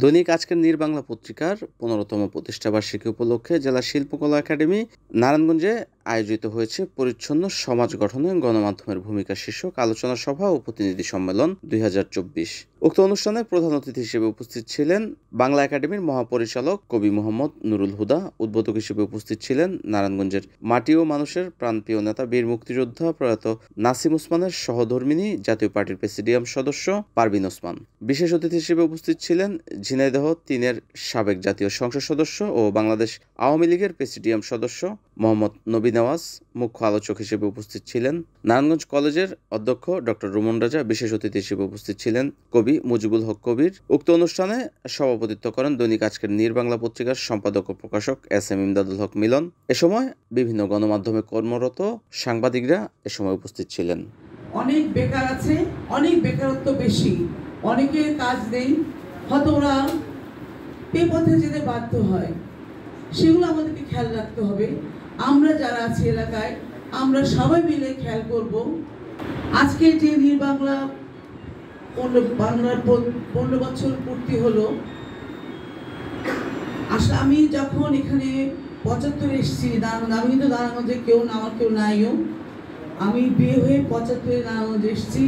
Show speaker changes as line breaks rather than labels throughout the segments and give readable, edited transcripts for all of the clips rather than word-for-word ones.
দৈনিক আজকের নির্বাংলা পত্রিকার 15তম প্রতিষ্ঠাবার্ষিকী উপলক্ষে জেলা শিল্পকলা একাডেমি নারায়ণগঞ্জে আয়োজিত হয়েছে পরিচ্ছন্ন সমাজ গঠনে গণমাধ্যমের ভূমিকা শীর্ষক আলোচনা সভা ও প্রতিনিধি সম্মেলন 2024। উক্ত অনুষ্ঠানে প্রধান অতিথি হিসেবে উপস্থিত ছিলেন বাংলা একাডেমির মহাপরিচালক কবি মোহাম্মদ নুরুল হুদা। উদ্বোধক হিসেবে উপস্থিত ছিলেন নারায়ণগঞ্জের মাটি ও মানুষের প্রাণপ্রিয় নেতা বীর মুক্তিযোদ্ধা প্রয়াত নাসিম ওসমানের সহধর্মিণী জাতীয় পার্টির প্রেসিডিয়াম সদস্য পারভিন ওসমান। বিশেষ অতিথি হিসেবে উপস্থিত ছিলেন ঝিনাইদহ 3-এর সাবেক জাতীয় সংসদ সদস্য ও বাংলাদেশ আওয়ামী লীগের প্রেসিডিয়াম সদস্য মোহাম্মদ নবী নওয়াজ। মুখ্য আলোচক হিসেবে উপস্থিত ছিলেন নারায়ণগঞ্জ কলেজের অধ্যক্ষ ডক্টর রুমন রাজা। বিশেষ অতিথি হিসেবে উপস্থিত ছিলেন কবি মুজিবুল হক কবির। উক্ত অনুষ্ঠানে সভাপতিত্ব করেন দৈনিক আজকের নির্বাংলা পত্রিকার সম্পাদক ও প্রকাশক এস.এম. ইমদাদুল হক মিলন। এ সময় বিভিন্ন গণমাধ্যমে কর্মরত সাংবাদিকরা এ সময় উপস্থিত ছিলেন।
অনেক বেকার আছে, অনেক বেকারত্ব বেশি, অনেকে কাজ নেই, হয়তো ওরা পথে যেতে বাধ্য হয়। সেগুলো আমাদেরকে খেয়াল রাখতে হবে। আমরা যারা আছি এলাকায়, আমরা সবাই মিলে খেয়াল করব। আজকে যে নির্বাংলা বাংলার 15 বছর পূর্তি হলো। আসলে আমি যখন এখানে 75 এসেছি আমি কিন্তু নারায়ণগঞ্জে আমার কেউ নাইও। আমি বিয়ে হয়ে 75 নারায়ণগঞ্জে এসেছি।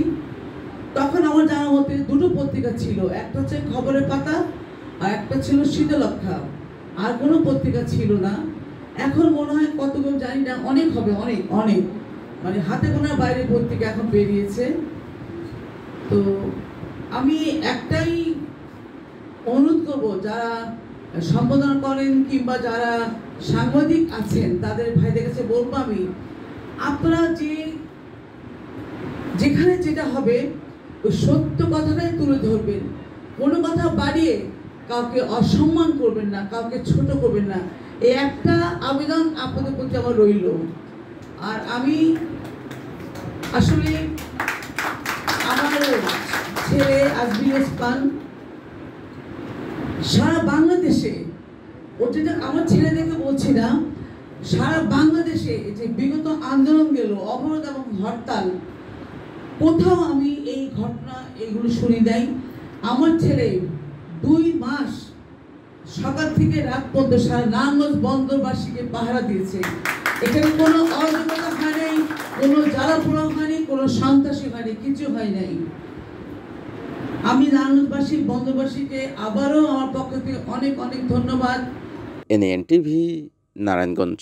তখন আমার জানার মতে দুটো পত্রিকা ছিল, একটা হচ্ছে খবরের পাতা আর একটা ছিল শীতলক্ষা। আর কোনো পত্রিকা ছিল না। এখন মনে হয় কতগুলো জানি না, অনেক হবে, অনেক অনেক মানে হাতে গোনার বাইরে পত্রিকা এখন বেরিয়েছে। তো আমি একটাই অনুরোধ করব, যারা সম্বোধন করেন কিংবা যারা সাংবাদিক আছেন তাদের ভাইদের কাছে বলবো আমি, আপনারা যেখানে যেটা হবে ওই সত্য কথাটাই তুলে ধরবেন। কোনো কথা বাড়িয়ে কাউকে অসম্মান করবেন না, কাউকে ছোট করবেন না। এই একটা আবেদন আপনাদের প্রতি আমার রইল। আর আমি আসলে আমার ছেলে আজমির ওসমান সারা বাংলাদেশে, ওটা আমার ছেলে দেখে বলছি না, সারা বাংলাদেশে যে বিগত আন্দোলন গেল, অবরোধ এবং হরতাল, কোথাও আমি এই ঘটনা এগুলো শুনি নাই। আমার ছেলে 2 মাস সকাল থেকে রাত পর্যন্ত সারা নারায়ণগঞ্জ বন্দরবাসীকে পাহারা দিয়েছে। এখানে কোনো অরাজকতা হয় নাই, কোনো জ্বালাপোড়া হয়নি, কোনো সন্ত্রাসী হয়নি, কিছু হয় নাই। আমি নারায়ণগঞ্জবাসী বন্দরবাসীকে আবারও আমার পক্ষ থেকে অনেক অনেক ধন্যবাদ।
NAN TV, Narayanganj.